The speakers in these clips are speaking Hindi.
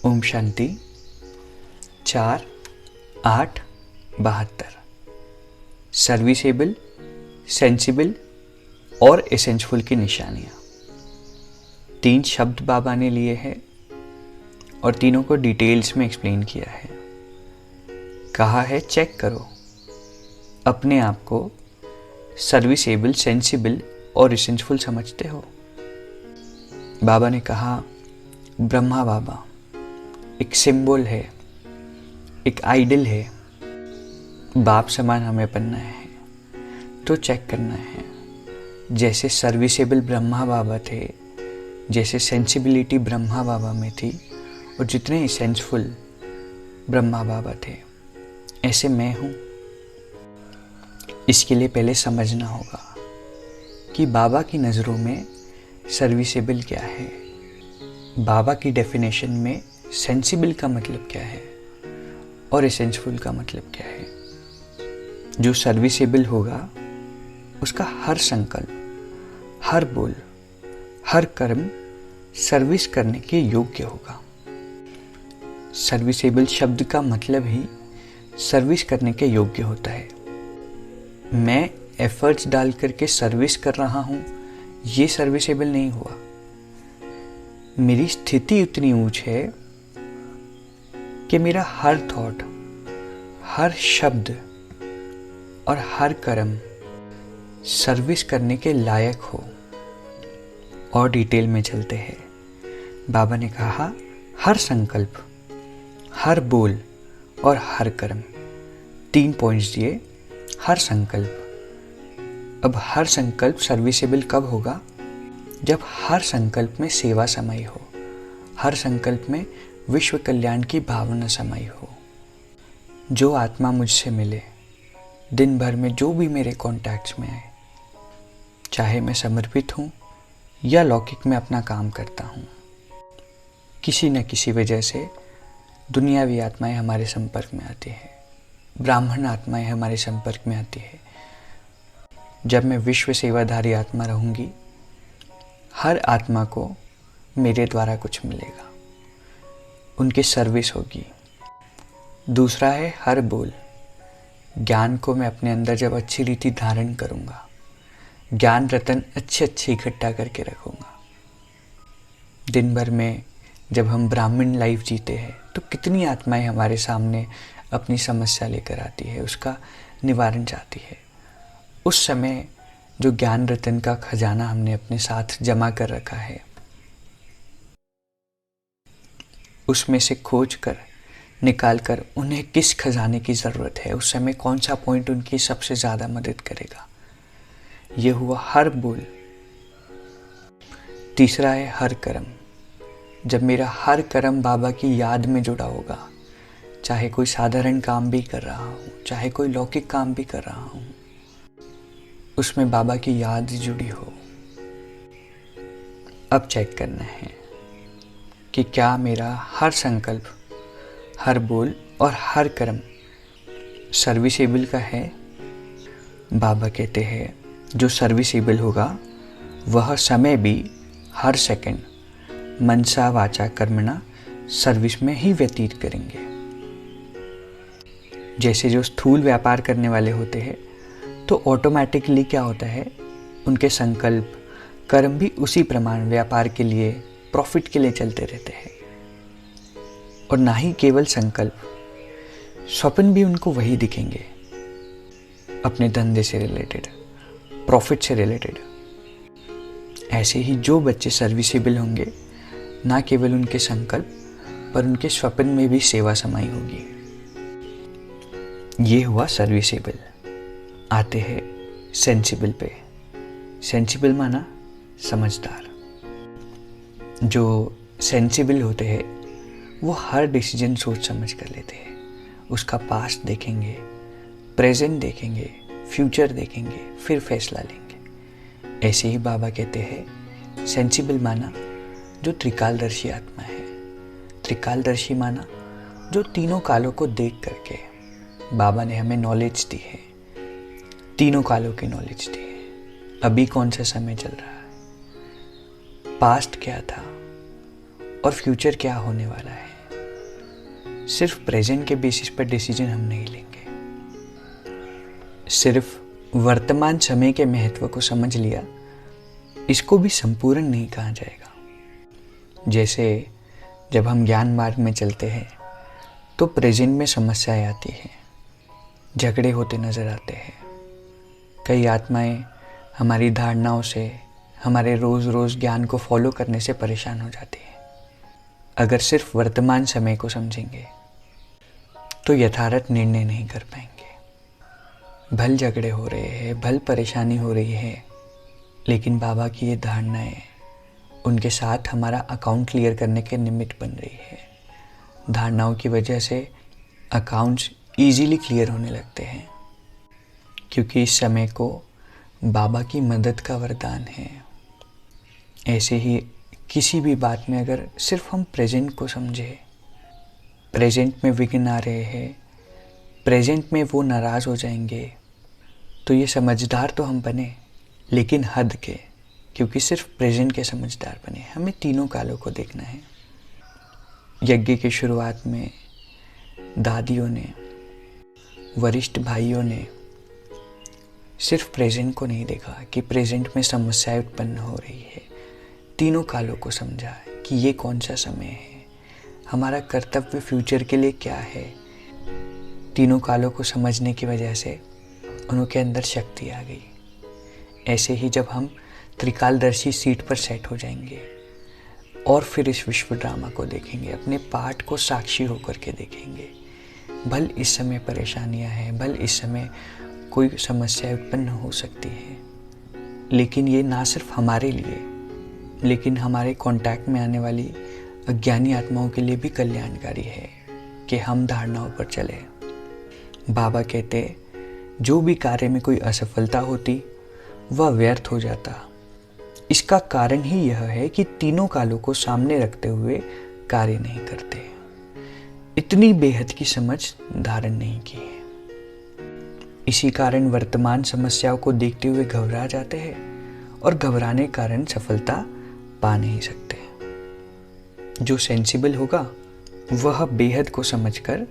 ओम शांति 4/8/72। सर्विसेबल, सेंसिबल और एसेंसफुल की निशानियाँ। 3 शब्द बाबा ने लिए हैं और तीनों को डिटेल्स में एक्सप्लेन किया है। कहा है चेक करो अपने आप को सर्विसेबल, सेंसिबल और एसेंसफुल समझते हो। बाबा ने कहा ब्रह्मा बाबा एक सिंबल है, एक आइडल है। बाप समान हमें बनना है तो चेक करना है। जैसे सर्विसेबल ब्रह्मा बाबा थे, जैसे सेंसिबिलिटी ब्रह्मा बाबा में थी और जितने एसेंसफुल ब्रह्मा बाबा थे, ऐसे मैं हूँ। इसके लिए पहले समझना होगा कि बाबा की नज़रों में सर्विसेबल क्या है, बाबा की डेफिनेशन में सेंसिबल का मतलब क्या है और एसेंसफुल का मतलब क्या है। जो सर्विसेबल होगा उसका हर संकल्प, हर बोल, हर कर्म सर्विस करने के योग्य होगा। सर्विसेबल शब्द का मतलब ही सर्विस करने के योग्य होता है। मैं एफर्ट्स डाल करके सर्विस कर रहा हूँ, ये सर्विसेबल नहीं हुआ। मेरी स्थिति उतनी ऊंच है कि मेरा हर थॉट, हर शब्द और हर कर्म सर्विस करने के लायक हो। और डिटेल में चलते हैं। बाबा ने कहा हर संकल्प, हर बोल और हर कर्म। 3 पॉइंट्स दिए। हर संकल्प। अब हर संकल्प सर्विसेबल कब होगा? जब हर संकल्प में सेवा समाई हो, हर संकल्प में विश्व कल्याण की भावना समाई हो। जो आत्मा मुझसे मिले, दिन भर में जो भी मेरे कॉन्टैक्ट्स में आए, चाहे मैं समर्पित हूँ या लौकिक में अपना काम करता हूँ, किसी न किसी वजह से दुनियावी आत्माएं हमारे संपर्क में आती है, ब्राह्मण आत्माएं हमारे संपर्क में आती है। जब मैं विश्व सेवाधारी आत्मा रहूँगी, हर आत्मा को मेरे द्वारा कुछ मिलेगा, उनकी सर्विस होगी। दूसरा है हर बोल। ज्ञान को मैं अपने अंदर जब अच्छी रीति धारण करूँगा, ज्ञान रतन अच्छे इकट्ठा करके रखूँगा। दिन भर में जब हम ब्राह्मण लाइफ जीते हैं तो कितनी आत्माएं हमारे सामने अपनी समस्या लेकर आती है, उसका निवारण चाहती है। उस समय जो ज्ञान रतन का खजाना हमने अपने साथ जमा कर रखा है, उसमें से खोज कर निकाल कर उन्हें किस खजाने की ज़रूरत है, उस समय कौन सा पॉइंट उनकी सबसे ज़्यादा मदद करेगा। यह हुआ हर बोल। तीसरा है हर कर्म। जब मेरा हर कर्म बाबा की याद में जुड़ा होगा, चाहे कोई साधारण काम भी कर रहा हूँ, चाहे कोई लौकिक काम भी कर रहा हूँ, उसमें बाबा की याद जुड़ी हो। अब चेक करना है कि क्या मेरा हर संकल्प, हर बोल और हर कर्म सर्विसेबल का है। बाबा कहते हैं जो सर्विसेबल होगा वह समय भी हर सेकंड मनसा वाचा कर्मणा सर्विस में ही व्यतीत करेंगे। जैसे जो स्थूल व्यापार करने वाले होते हैं तो ऑटोमेटिकली क्या होता है, उनके संकल्प, कर्म भी उसी प्रमाण व्यापार के लिए, प्रॉफिट के लिए चलते रहते हैं। और ना ही केवल संकल्प, स्वप्न भी उनको वही दिखेंगे, अपने धंधे से रिलेटेड, प्रॉफिट से रिलेटेड। ऐसे ही जो बच्चे सर्विसेबल होंगे, ना केवल उनके संकल्प पर उनके स्वप्न में भी सेवा समाई होगी। ये हुआ सर्विसेबल। आते हैं सेंसिबल पे। सेंसिबल माना समझदार। जो सेंसिबल होते हैं वो हर डिसीजन सोच समझ कर लेते हैं। उसका पास्ट देखेंगे, प्रेजेंट देखेंगे, फ्यूचर देखेंगे, फिर फैसला लेंगे। ऐसे ही बाबा कहते हैं सेंसिबल माना जो त्रिकालदर्शी आत्मा है। त्रिकालदर्शी माना जो तीनों कालों को देख करके, बाबा ने हमें नॉलेज दी है, तीनों कालों की नॉलेज दी है। अभी कौन सा समय चल रहा है, पास्ट क्या था और फ्यूचर क्या होने वाला है। सिर्फ प्रेजेंट के बेसिस पर डिसीजन हम नहीं लेंगे। सिर्फ वर्तमान समय के महत्व को समझ लिया, इसको भी संपूर्ण नहीं कहा जाएगा। जैसे जब हम ज्ञान मार्ग में चलते हैं तो प्रेजेंट में समस्याएं आती हैं, झगड़े होते नजर आते हैं। कई आत्माएं हमारी धारणाओं से, हमारे रोज रोज ज्ञान को फॉलो करने से परेशान हो जाती हैं। अगर सिर्फ वर्तमान समय को समझेंगे तो यथार्थ निर्णय नहीं कर पाएंगे। भल झगड़े हो रहे हैं, भल परेशानी हो रही है, लेकिन बाबा की ये धारणाएं उनके साथ हमारा अकाउंट क्लियर करने के निमित्त बन रही है। धारणाओं की वजह से अकाउंट्स इजीली क्लियर होने लगते हैं, क्योंकि इस समय को बाबा की मदद का वरदान है। ऐसे ही किसी भी बात में अगर सिर्फ हम प्रेजेंट को समझे, प्रेजेंट में विघ्न आ रहे हैं, प्रेजेंट में वो नाराज़ हो जाएंगे, तो ये समझदार तो हम बने, लेकिन हद के, क्योंकि सिर्फ प्रेजेंट के समझदार बने। हमें तीनों कालों को देखना है। यज्ञ की शुरुआत में दादियों ने, वरिष्ठ भाइयों ने सिर्फ प्रेजेंट को नहीं देखा कि प्रेजेंट में समस्याएं उत्पन्न हो रही है। तीनों कालों को समझा कि ये कौन सा समय है, हमारा कर्तव्य फ्यूचर के लिए क्या है। तीनों कालों को समझने की वजह से उनके अंदर शक्ति आ गई। ऐसे ही जब हम त्रिकालदर्शी सीट पर सेट हो जाएंगे और फिर इस विश्व ड्रामा को देखेंगे, अपने पाठ को साक्षी होकर के देखेंगे। भल इस समय परेशानियां हैं, भल इस समय कोई समस्या उत्पन्न हो सकती है, लेकिन ये ना सिर्फ हमारे लिए, लेकिन हमारे कांटेक्ट में आने वाली अज्ञानी आत्माओं के लिए भी कल्याणकारी है कि हम धारणाओं पर चले। बाबा कहते, जो भी कार्य में कोई असफलता होती वह व्यर्थ हो जाता। इसका कारण ही यह है कि तीनों कालों को सामने रखते हुए कार्य नहीं करते, इतनी बेहद की समझ धारण नहीं की है। इसी कारण वर्तमान समस्याओं को देखते हुए घबरा जाते हैं और घबराने के कारण सफलता पा नहीं सकते। जो सेंसिबल होगा वह बेहद को समझकर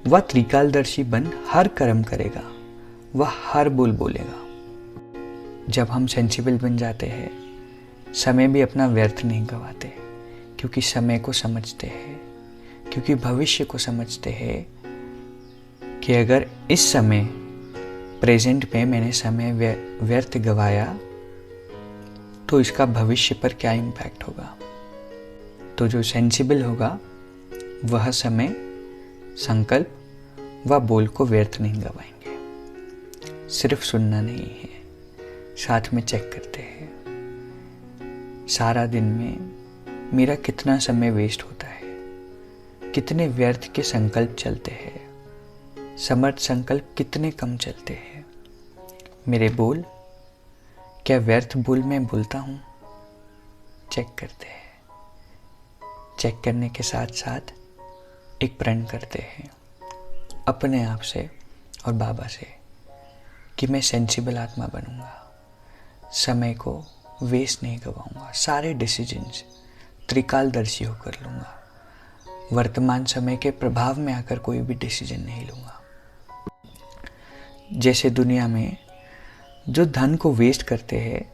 वह त्रिकालदर्शी बन हर कर्म करेगा, वह हर बोल बोलेगा। जब हम सेंसिबल बन जाते हैं, समय भी अपना व्यर्थ नहीं गवाते, क्योंकि समय को समझते हैं, क्योंकि भविष्य को समझते हैं कि अगर इस समय प्रेजेंट में मैंने समय व्यर्थ गवाया तो इसका भविष्य पर क्या इम्पैक्ट होगा। तो जो सेंसिबल होगा वह समय, संकल्प व बोल को व्यर्थ नहीं गवाएंगे। सिर्फ सुनना नहीं है, साथ में चेक करते हैं सारा दिन में मेरा कितना समय वेस्ट होता है, कितने व्यर्थ के संकल्प चलते हैं, समर्थ संकल्प कितने कम चलते हैं। मेरे बोल, क्या व्यर्थ बोल मैं बोलता हूँ, चेक करते हैं। चेक करने के साथ साथ एक प्रण करते हैं अपने आप से और बाबा से कि मैं सेंसिबल आत्मा बनूंगा, समय को वेस्ट नहीं गवाऊंगा, सारे डिसीजंस त्रिकालदर्शी होकर लूंगा, वर्तमान समय के प्रभाव में आकर कोई भी डिसीजन नहीं लूंगा। जैसे दुनिया में जो धन को वेस्ट करते हैं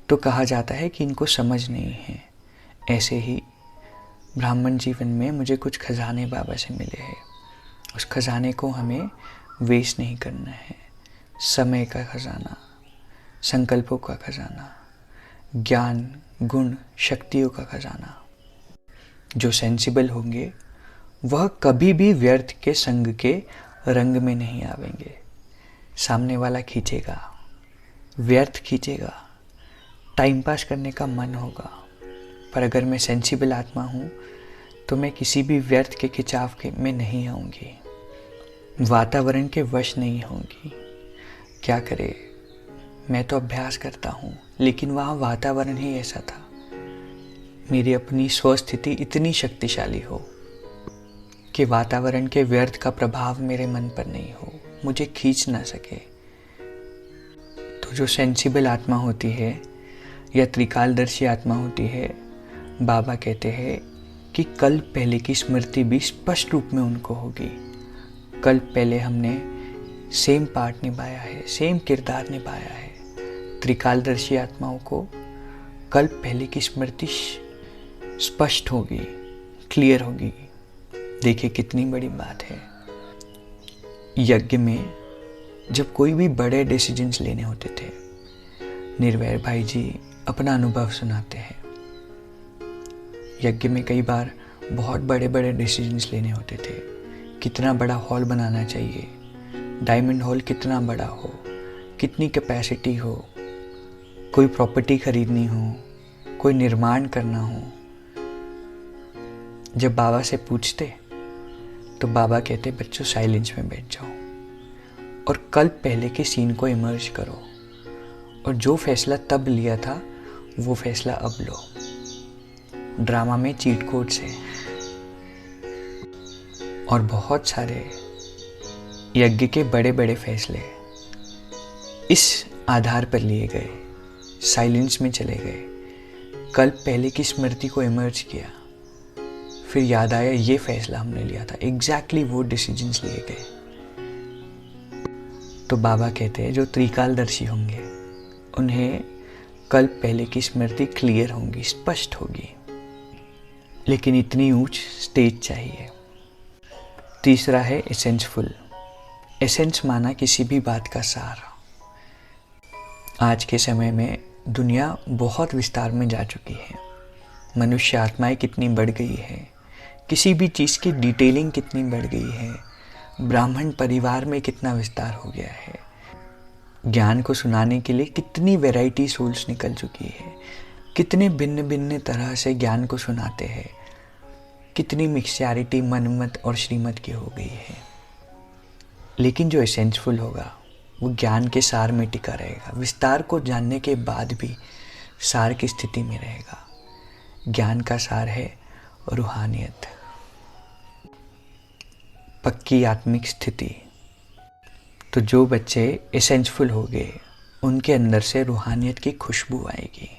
तो कहा जाता है कि इनको समझ नहीं है, ऐसे ही ब्राह्मण जीवन में मुझे कुछ खजाने बाबा से मिले हैं। उस खजाने को हमें वेस्ट नहीं करना है। समय का खजाना, संकल्पों का खजाना, ज्ञान, गुण, शक्तियों का खजाना। जो सेंसिबल होंगे वह कभी भी व्यर्थ के संग के रंग में नहीं आवेंगे। सामने वाला खींचेगा, व्यर्थ खींचेगा, टाइम पास करने का मन होगा, पर अगर मैं सेंसिबल आत्मा हूँ तो मैं किसी भी व्यर्थ के खिंचाव के में नहीं आऊँगी, वातावरण के वश नहीं होंगी। क्या करे, मैं तो अभ्यास करता हूँ, लेकिन वहाँ वातावरण ही ऐसा था। मेरी अपनी स्वस्थिति इतनी शक्तिशाली हो कि वातावरण के व्यर्थ का प्रभाव मेरे मन पर नहीं हो, मुझे खींच ना सके। तो जो सेंसिबल आत्मा होती है या त्रिकालदर्शी आत्मा होती है, बाबा कहते हैं कि कल पहले की स्मृति भी स्पष्ट रूप में उनको होगी। कल पहले हमने सेम पार्ट निभाया है, सेम किरदार निभाया है। त्रिकालदर्शी आत्माओं को कल पहले की स्मृति स्पष्ट होगी, क्लियर होगी। देखिए कितनी बड़ी बात है। यज्ञ में जब कोई भी बड़े डिसीजंस लेने होते थे, निर्वैर भाई जी अपना अनुभव सुनाते हैं। यज्ञ में कई बार बहुत बड़े बड़े डिसीजंस लेने होते थे। कितना बड़ा हॉल बनाना चाहिए, डायमंड हॉल कितना बड़ा हो, कितनी कैपेसिटी हो, कोई प्रॉपर्टी खरीदनी हो, कोई निर्माण करना हो। जब बाबा से पूछते तो बाबा कहते बच्चों साइलेंस में बैठ जाओ और कल पहले के सीन को इमर्ज करो, और जो फैसला तब लिया था वो फैसला अब लो। ड्रामा में चीट कोड्स है और बहुत सारे यज्ञ के बड़े बड़े फैसले इस आधार पर लिए गए। साइलेंस में चले गए, कल पहले की स्मृति को इमर्ज किया, फिर याद आया ये फैसला हमने लिया था। एग्जैक्टली वो डिसीजंस लिए गए। तो बाबा कहते हैं जो त्रिकालदर्शी होंगे उन्हें कल पहले की स्मृति क्लियर होंगी, स्पष्ट होगी। लेकिन इतनी ऊंच स्टेज चाहिए। तीसरा है एसेंसफुल। एसेंस माना किसी भी बात का सार। आज के समय में दुनिया बहुत विस्तार में जा चुकी है। मनुष्य आत्माएं कितनी बढ़ गई है, किसी भी चीज़ की डिटेलिंग कितनी बढ़ गई है, ब्राह्मण परिवार में कितना विस्तार हो गया है, ज्ञान को सुनाने के लिए कितनी वैरायटी सोल्स निकल चुकी है, कितने भिन्न भिन्न तरह से ज्ञान को सुनाते हैं, कितनी मिक्सचैरिटी मनमत और श्रीमत की हो गई है। लेकिन जो एसेंसफुल होगा वो ज्ञान के सार में टिका रहेगा, विस्तार को जानने के बाद भी सार की स्थिति में रहेगा। ज्ञान का सार है रूहानियत, पक्की आत्मिक स्थिति। तो जो बच्चे एसेंसफुल हो गए उनके अंदर से रूहानियत की खुशबू आएगी।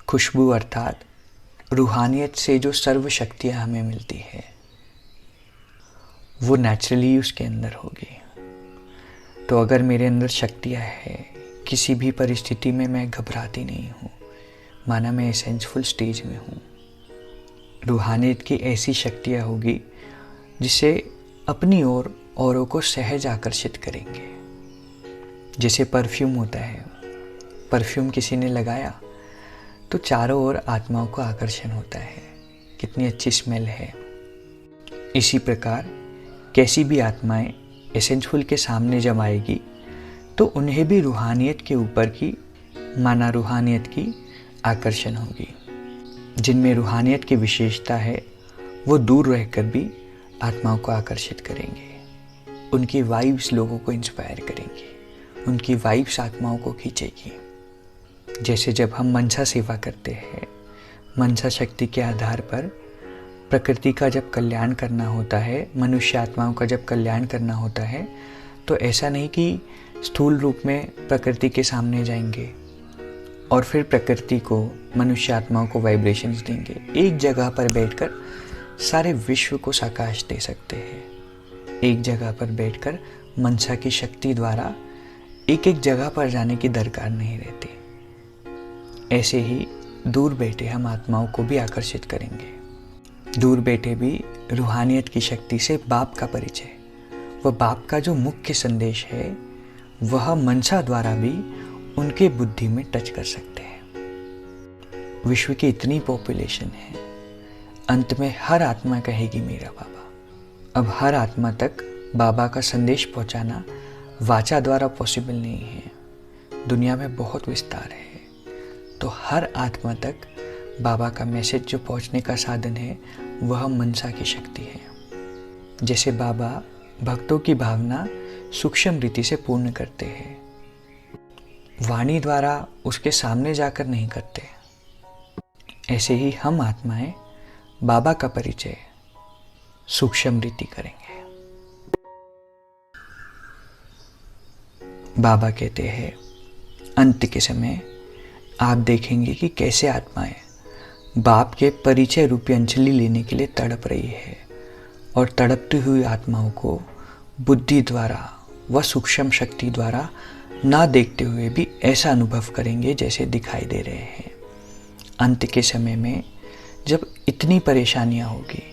खुशबू अर्थात रूहानियत से जो सर्व शक्तियाँ हमें मिलती है वो नेचुरली उसके अंदर होगी। तो अगर मेरे अंदर शक्तियाँ हैं, किसी भी परिस्थिति में मैं घबराती नहीं हूँ, माना मैं एसेंसफुल स्टेज में हूँ। रूहानियत की ऐसी शक्तियाँ होगी जिसे अपनी ओर औरों को सहज आकर्षित करेंगे। जैसे परफ्यूम होता है, परफ्यूम किसी ने लगाया तो चारों ओर आत्माओं को आकर्षण होता है, कितनी अच्छी स्मेल है। इसी प्रकार कैसी भी आत्माएं एसेंसफुल के सामने जब आएगी तो उन्हें भी रूहानियत के ऊपर की, माना रूहानियत की आकर्षण होगी। जिनमें रूहानियत की विशेषता है वो दूर रहकर भी आत्माओं को आकर्षित करेंगे। उनकी वाइब्स लोगों को इंस्पायर करेंगी, उनकी वाइब्स आत्माओं को खींचेगी। जैसे जब हम मनसा सेवा करते हैं, मनसा शक्ति के आधार पर प्रकृति का जब कल्याण करना होता है, मनुष्य आत्माओं का जब कल्याण करना होता है, तो ऐसा नहीं कि स्थूल रूप में प्रकृति के सामने जाएंगे और फिर प्रकृति को, मनुष्य आत्माओं को वाइब्रेशंस देंगे। एक जगह पर बैठकर सारे विश्व को साकाश दे सकते हैं। एक जगह पर बैठकर मनसा की शक्ति द्वारा एक एक जगह पर जाने की दरकार नहीं रहती। ऐसे ही दूर बैठे हम आत्माओं को भी आकर्षित करेंगे। दूर बैठे भी रूहानियत की शक्ति से बाप का परिचय, वह बाप का जो मुख्य संदेश है वह मनसा द्वारा भी उनके बुद्धि में टच कर सकते हैं। विश्व की इतनी पॉपुलेशन है, अंत में हर आत्मा कहेगी मेरा बाबा। अब हर आत्मा तक बाबा का संदेश पहुंचाना वाचा द्वारा पॉसिबल नहीं है। दुनिया में बहुत विस्तार है, तो हर आत्मा तक बाबा का मैसेज जो पहुंचने का साधन है वह मनसा की शक्ति है। जैसे बाबा भक्तों की भावना सूक्ष्म रीति से पूर्ण करते हैं, वाणी द्वारा उसके सामने जाकर नहीं करते, ऐसे ही हम आत्माएं बाबा का परिचय सूक्ष्म रीति करेंगे। बाबा कहते हैं अंत के समय आप देखेंगे कि कैसे आत्माएं बाप के परिचय रूपी अंजलि लेने के लिए तड़प रही है और तड़पती हुई आत्माओं को बुद्धि द्वारा व सूक्ष्म शक्ति द्वारा ना देखते हुए भी ऐसा अनुभव करेंगे जैसे दिखाई दे रहे हैं। अंत के समय में जब इतनी परेशानियां होगी,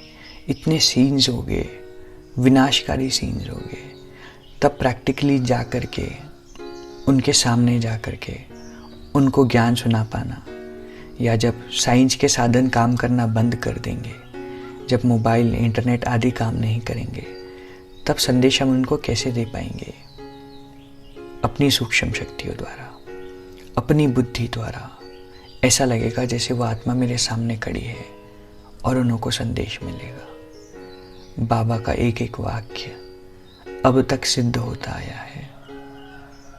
इतने सीन्स होंगे, विनाशकारी सीन्स होंगे, तब प्रैक्टिकली जा कर के उनके सामने जा कर के उनको ज्ञान सुना पाना, या जब साइंस के साधन काम करना बंद कर देंगे, जब मोबाइल इंटरनेट आदि काम नहीं करेंगे, तब संदेश हम उनको कैसे दे पाएंगे? अपनी सूक्ष्म शक्तियों द्वारा, अपनी बुद्धि द्वारा। ऐसा लगेगा जैसे वो आत्मा मेरे सामने खड़ी है और उनको संदेश मिलेगा। बाबा का एक एक वाक्य अब तक सिद्ध होता आया है।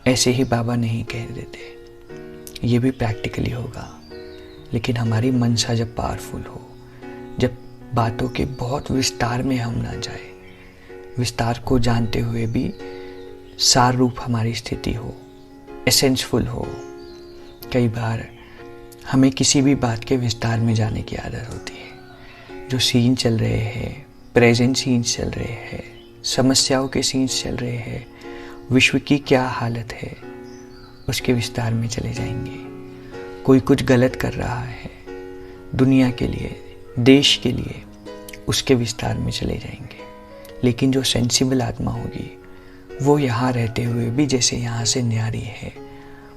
ऐसे ही बाबा नहीं कह देते, ये भी प्रैक्टिकली होगा। लेकिन हमारी मनसा जब पावरफुल हो, जब बातों के बहुत विस्तार में हम ना जाए, विस्तार को जानते हुए भी सार रूप हमारी स्थिति हो, एसेंसफुल हो। कई बार हमें किसी भी बात के विस्तार में जाने की आदत होती है। जो सीन चल रहे हैं, प्रेजेंट सीन्स चल रहे हैं, समस्याओं के सीन्स चल रहे हैं, विश्व की क्या हालत है, उसके विस्तार में चले जाएंगे। कोई कुछ गलत कर रहा है दुनिया के लिए, देश के लिए, उसके विस्तार में चले जाएंगे। लेकिन जो सेंसिबल आत्मा होगी वो यहाँ रहते हुए भी जैसे यहाँ से न्यारी है,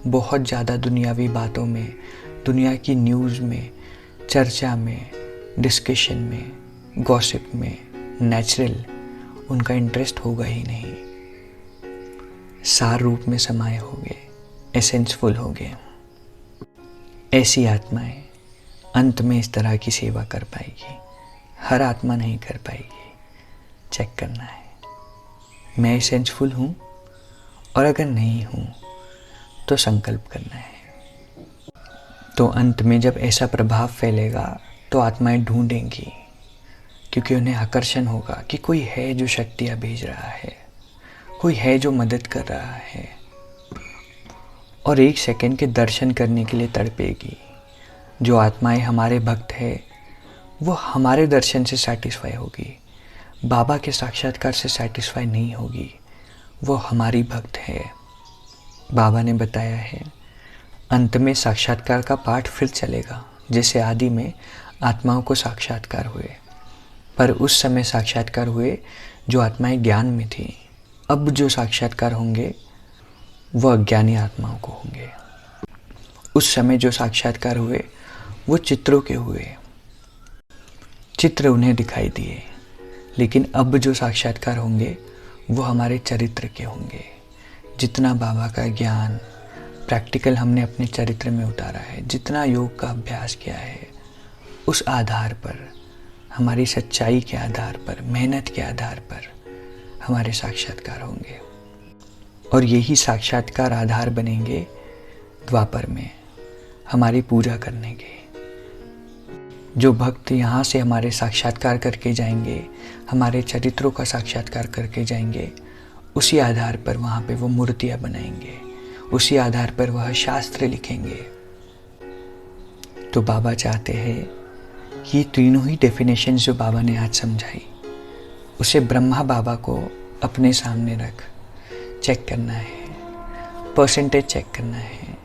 बहुत ज़्यादा दुनियावी बातों में, दुनिया की न्यूज़ में, चर्चा में, डिस्कशन में, गॉसिप में नेचुरल उनका इंटरेस्ट होगा ही नहीं। सार रूप में समाये होंगे, एसेंसफुल होंगे। ऐसी आत्माएं अंत में इस तरह की सेवा कर पाएगी। हर आत्मा नहीं कर पाएगी। चेक करना है, मैं एसेंसफुल हूँ, और अगर नहीं हूँ तो संकल्प करना है। तो अंत में जब ऐसा प्रभाव फैलेगा तो आत्माएं ढूंढेंगी, क्योंकि उन्हें आकर्षण होगा कि कोई है जो शक्तियाँ भेज रहा है, कोई है जो मदद कर रहा है, और एक सेकंड के दर्शन करने के लिए तड़पेगी। जो आत्माएं हमारे भक्त है वो हमारे दर्शन से सैटिस्फाई होगी, बाबा के साक्षात्कार से सैटिस्फाई नहीं होगी। वो हमारी भक्त है। बाबा ने बताया है अंत में साक्षात्कार का पाठ फिर चलेगा, जैसे आदि में आत्माओं को साक्षात्कार हुए, पर उस समय साक्षात्कार हुए जो आत्माएं ज्ञान में थी। अब जो साक्षात्कार होंगे वो अज्ञानी आत्माओं को होंगे। उस समय जो साक्षात्कार हुए वो चित्रों के हुए, चित्र उन्हें दिखाई दिए। लेकिन अब जो साक्षात्कार होंगे वो हमारे चरित्र के होंगे। जितना बाबा का ज्ञान प्रैक्टिकल हमने अपने चरित्र में उतारा है, जितना योग का अभ्यास किया है, उस आधार पर, हमारी सच्चाई के आधार पर, मेहनत के आधार पर हमारे साक्षात्कार होंगे। और यही साक्षात्कार आधार बनेंगे द्वापर में हमारी पूजा करने के। जो भक्त यहाँ से हमारे साक्षात्कार करके जाएंगे, हमारे चरित्रों का साक्षात्कार करके जाएंगे, उसी आधार पर वहाँ पे वो मूर्तियाँ बनाएंगे, उसी आधार पर वह शास्त्र लिखेंगे। तो बाबा चाहते हैं कि ये तीनों ही डेफिनेशन जो बाबा ने आज समझाई, उसे ब्रह्मा बाबा को अपने सामने रख चेक करना है, परसेंटेज चेक करना है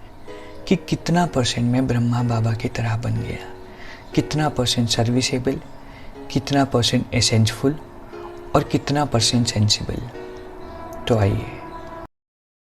कि कितना परसेंट मैं ब्रह्मा बाबा की तरह बन गया, कितना परसेंट सर्विसेबल, कितना परसेंट एसेंसफुल और कितना परसेंट सेंसिबल। तो आइए